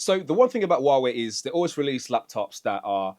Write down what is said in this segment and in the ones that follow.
So the one thing about Huawei is they always release laptops that are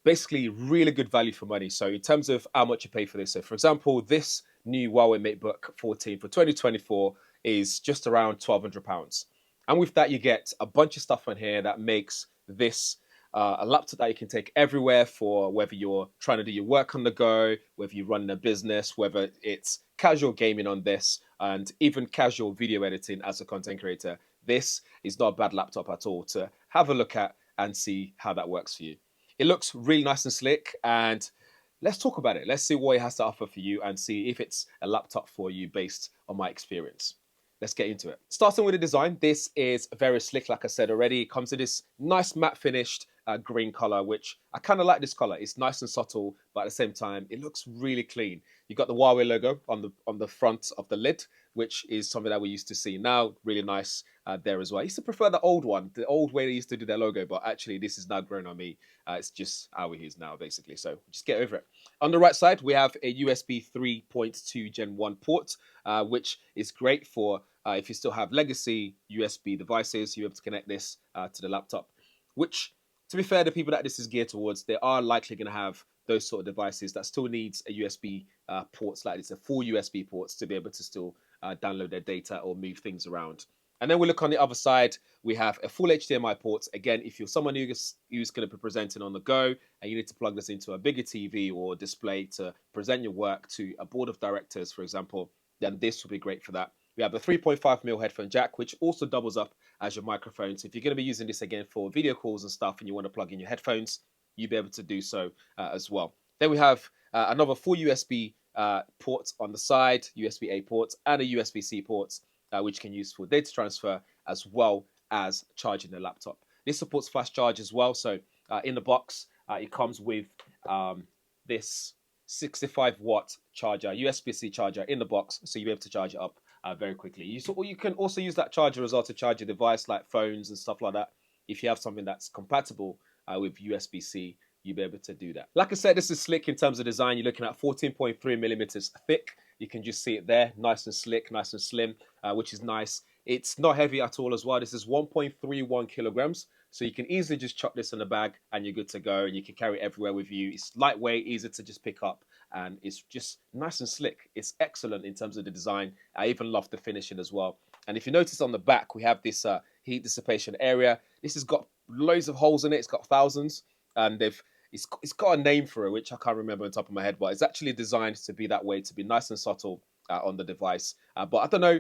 basically really good value for money. So in terms of how much you pay for this, so for example, this new Huawei Matebook 14 for 2024 is just around £1,200. And with that, you get a bunch of stuff on here that makes this a laptop that you can take everywhere for whether you're trying to do your work on the go, whether you're running a business, whether it's casual gaming on this, and even casual video editing as a content creator. This is not a bad laptop at all to have a look at and see how that works for you. It looks really nice and slick, and let's talk about it. Let's see what it has to offer for you and see if it's a laptop for you based on my experience. Let's get into it. Starting with the design, this is very slick, like I said already. It comes in this nice matte finished green color, which I kind of like this color. It's nice and subtle, but at the same time, it looks really clean. You got the Huawei logo on the front of the lid, which is something that we used to see now. Really nice there as well. I used to prefer the old one, the old way they used to do their logo, but actually this is now grown on me. It's just how it is now, basically. So just get over it. On the right side, we have a USB 3.2 Gen 1 port, which is great for if you still have legacy USB devices, you're able to connect this to the laptop, which, to be fair, the people that this is geared towards, they are likely going to have those sort of devices that still needs a USB ports like this, a full USB ports to be able to still download their data or move things around. And then we look on the other side, we have a full HDMI port. Again, if you're someone who's going to be presenting on the go and you need to plug this into a bigger TV or display to present your work to a board of directors, for example, then this will be great for that. We have a 3.5mm headphone jack, which also doubles up as your microphone. So if you're going to be using this again for video calls and stuff and you want to plug in your headphones, you'll be able to do so as well. Then we have another full USB port on the side, USB-A port, and a USB-C port, which you can use for data transfer as well as charging the laptop. This supports fast charge as well. So in the box, it comes with this 65-watt charger, USB-C charger in the box, so you'll be able to charge it up very quickly. You can also use that charger as well to charge your device, like phones and stuff like that. If you have something that's compatible with USB-C, you'll be able to do that. Like I said, this is slick in terms of design. You're looking at 14.3 millimeters thick. You can just see it there, nice and slick, nice and slim, which is nice. It's not heavy at all as well. This is 1.31 kilograms. So you can easily just chuck this in a bag and you're good to go, and you can carry it everywhere with you. It's lightweight, easy to just pick up, and it's just nice and slick. It's excellent in terms of the design. I even love the finishing as well. And if you notice on the back, we have this heat dissipation area. This has got loads of holes in it. It's got thousands, and it's got a name for it, which I can't remember on top of my head, but it's actually designed to be that way, to be nice and subtle on the device. But I don't know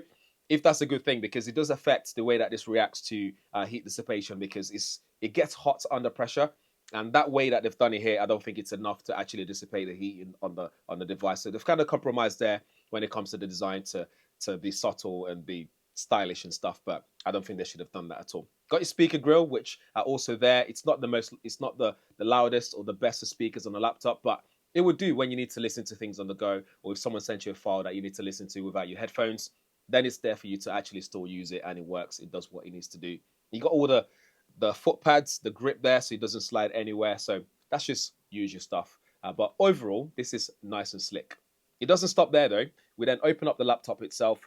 if that's a good thing, because it does affect the way that this reacts to heat dissipation, because it gets hot under pressure, and that way that they've done it here, I don't think it's enough to actually dissipate the heat on the device. So they've kind of compromised there when it comes to the design to be subtle and be stylish and stuff, but I don't think they should have done that at all. Got your speaker grill, which are also there. It's not the loudest or the best of speakers on a laptop, but it would do when you need to listen to things on the go, or if someone sent you a file that you need to listen to without your headphones, then it's there for you to actually still use it, and it works. It does what it needs to do. You got all the foot pads, the grip there, so it doesn't slide anywhere. So that's just use your stuff. But overall, this is nice and slick. It doesn't stop there though. We then open up the laptop itself,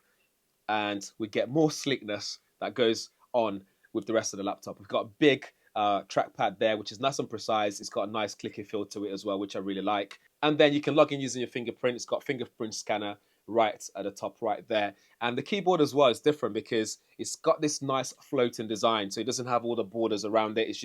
and we get more slickness that goes on with the rest of the laptop. We've got a big trackpad there, which is nice and precise. It's got a nice clicky feel to it as well, which I really like. And then you can log in using your fingerprint. It's got fingerprint scanner right at the top right there. And the keyboard as well is different because it's got this nice floating design. So it doesn't have all the borders around it. It's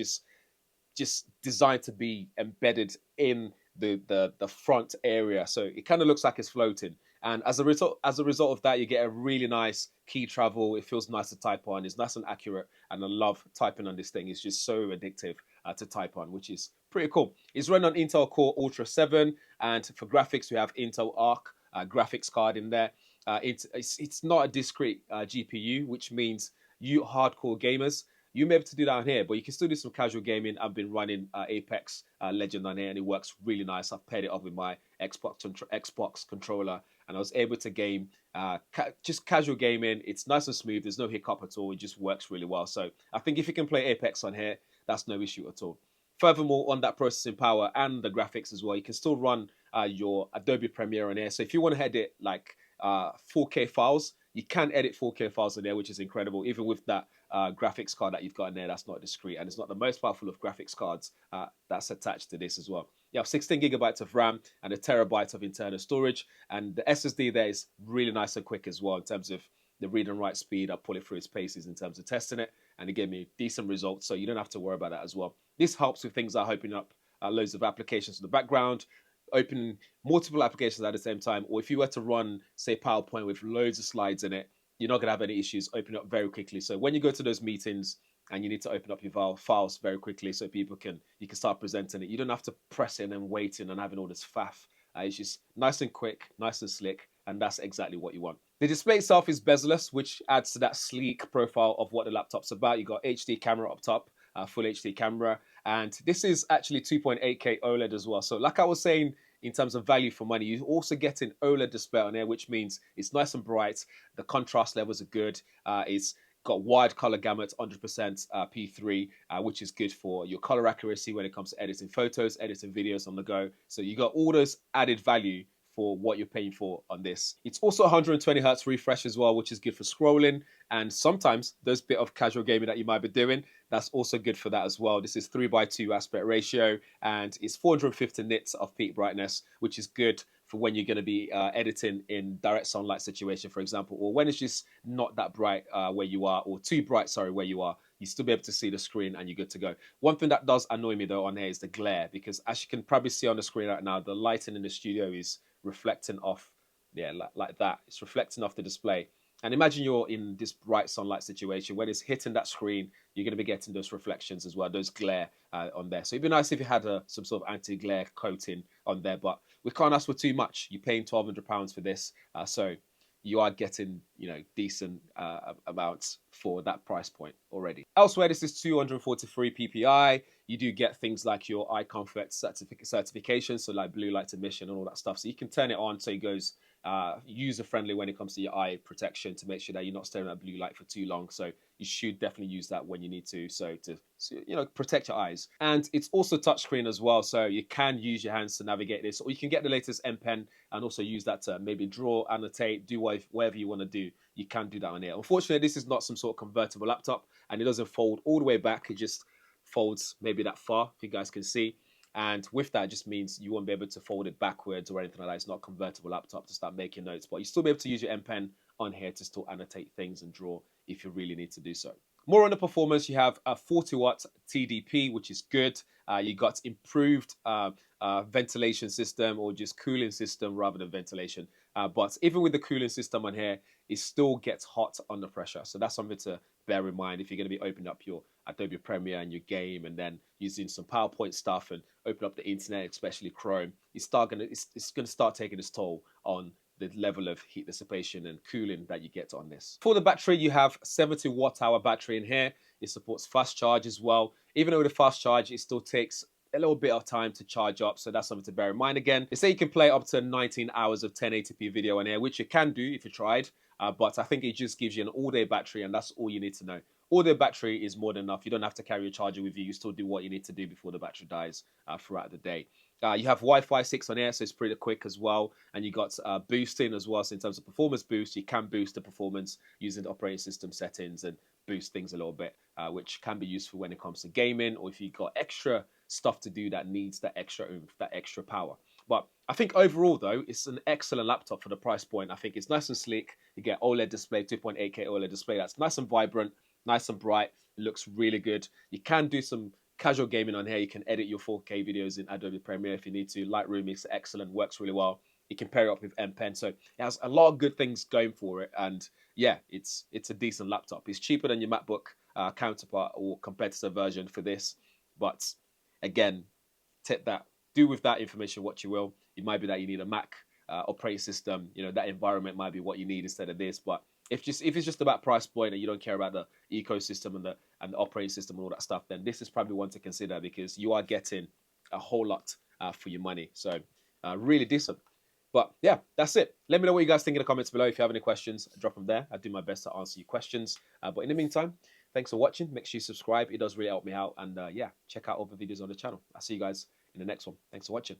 just designed to be embedded in the front area. So it kind of looks like it's floating. And as a result of that, you get a really nice key travel. It feels nice to type on. It's nice and accurate. And I love typing on this thing. It's just so addictive to type on, which is pretty cool. It's run on Intel Core Ultra 7. And for graphics, we have Intel Arc graphics card in there. It's not a discrete GPU, which means you hardcore gamers, you may be able to do that on here, but you can still do some casual gaming. I've been running Apex Legend on here, and it works really nice. I've paired it up with my Xbox controller, and I was able to game just casual gaming. It's nice and smooth. There's no hiccup at all. It just works really well. So I think if you can play Apex on here, that's no issue at all. Furthermore, on that processing power and the graphics as well, you can still run your Adobe Premiere on here. So if you want to edit like 4K files, you can edit 4K files on there, which is incredible, even with that graphics card that you've got in there that's not discrete, and it's not the most powerful of graphics cards that's attached to this as well. You have 16 gigabytes of RAM and a terabyte of internal storage, and the SSD there is really nice and quick as well in terms of the read and write speed. I pull it through its paces in terms of testing it, and it gave me decent results, so you don't have to worry about that as well. This helps with things like opening up loads of applications in the background, open multiple applications at the same time, or if you were to run, say, PowerPoint with loads of slides in it, you're not going to have any issues opening up very quickly. So when you go to those meetings and you need to open up your files very quickly so you can start presenting it, you don't have to press it and then waiting and having all this faff. It's just nice and quick, nice and slick, and that's exactly what you want. The display itself is bezel-less, which adds to that sleek profile of what the laptop's about. You got HD camera up top, full HD camera, and this is actually 2.8K OLED as well. So like I was saying, in terms of value for money, you also get an OLED display on there, which means it's nice and bright. The contrast levels are good. It's got wide color gamut, 100% P3, which is good for your color accuracy when it comes to editing photos, editing videos on the go. So you got all those added value for what you're paying for on this. It's also 120 hertz refresh as well, which is good for scrolling, and sometimes those bit of casual gaming that you might be doing, that's also good for that as well. This is 3:2 aspect ratio, and it's 450 nits of peak brightness, which is good for when you're going to be editing in direct sunlight situation, for example, or when it's just not that bright where you are, or too bright, sorry, where you are. You still be able to see the screen and you're good to go. One thing that does annoy me though on here is the glare, because as you can probably see on the screen right now, the lighting in the studio is reflecting off, yeah, like that. It's reflecting off the display. And imagine you're in this bright sunlight situation. When it's hitting that screen, you're going to be getting those reflections as well, those glare on there. So it'd be nice if you had some sort of anti-glare coating on there, but we can't ask for too much. You're paying £1,200 for this, so you are getting, decent amounts for that price point already. Elsewhere, this is 243 PPI. You do get things like your eye comfort certification, so like blue light emission and all that stuff. So you can turn it on so it goes user friendly when it comes to your eye protection, to make sure that you're not staring at blue light for too long. So you should definitely use that when you need to, so protect your eyes. And it's also touchscreen as well, so you can use your hands to navigate this, or you can get the latest M Pen and also use that to maybe draw, annotate, do whatever you want to do. You can do that on here. Unfortunately, this is not some sort of convertible laptop, and it doesn't fold all the way back. It just folds maybe that far, if you guys can see. And with that, it just means you won't be able to fold it backwards or anything like that. It's not a convertible laptop to start making notes, but you still be able to use your M Pen on here to still annotate things and draw if you really need to do so. More on the performance, you have a 40-watt TDP, which is good. You got improved ventilation system, or just cooling system rather than ventilation. But even with the cooling system on here, it still gets hot under pressure. So that's something to bear in mind if you're going to be opening up your Adobe Premiere and your game, and then using some PowerPoint stuff and open up the internet, especially Chrome. It's going to start taking its toll on the level of heat dissipation and cooling that you get on this. For the battery, you have 70 watt-hour battery in here. It supports fast charge as well. Even though with the fast charge, it still takes a little bit of time to charge up, so that's something to bear in mind. Again, they say you can play up to 19 hours of 1080p video on here, which you can do if you tried, but I think it just gives you an all-day battery, and that's all you need to know. All-day battery is more than enough. You don't have to carry a charger with you. You still do what you need to do before the battery dies throughout the day. You have Wi-Fi 6 on here, so it's pretty quick as well. And you got boosting as well. So in terms of performance boost, you can boost the performance using the operating system settings and boost things a little bit, which can be useful when it comes to gaming, or if you've got extra stuff to do that needs that extra oomph, that extra power. But I think overall, though, it's an excellent laptop for the price point. I think it's nice and sleek. You get OLED display, 2.8K OLED display. That's nice and vibrant, nice and bright. It looks really good. You can do some casual gaming on here. You can edit your 4K videos in Adobe Premiere if you need to. Lightroom is excellent, works really well. You can pair it up with M Pen, so it has a lot of good things going for it. And yeah, it's a decent laptop. It's cheaper than your MacBook counterpart or competitor version for this, but again, take that. Do with that information what you will. It might be that you need a Mac operating system. That environment might be what you need instead of this. But if it's just about price point and you don't care about the ecosystem and the operating system and all that stuff, then this is probably one to consider, because you are getting a whole lot for your money. So really decent. But yeah, that's it. Let me know what you guys think in the comments below. If you have any questions, drop them there. I do my best to answer your questions. But in the meantime, thanks for watching. Make sure you subscribe. It does really help me out. And yeah, check out other videos on the channel. I'll see you guys in the next one. Thanks for watching.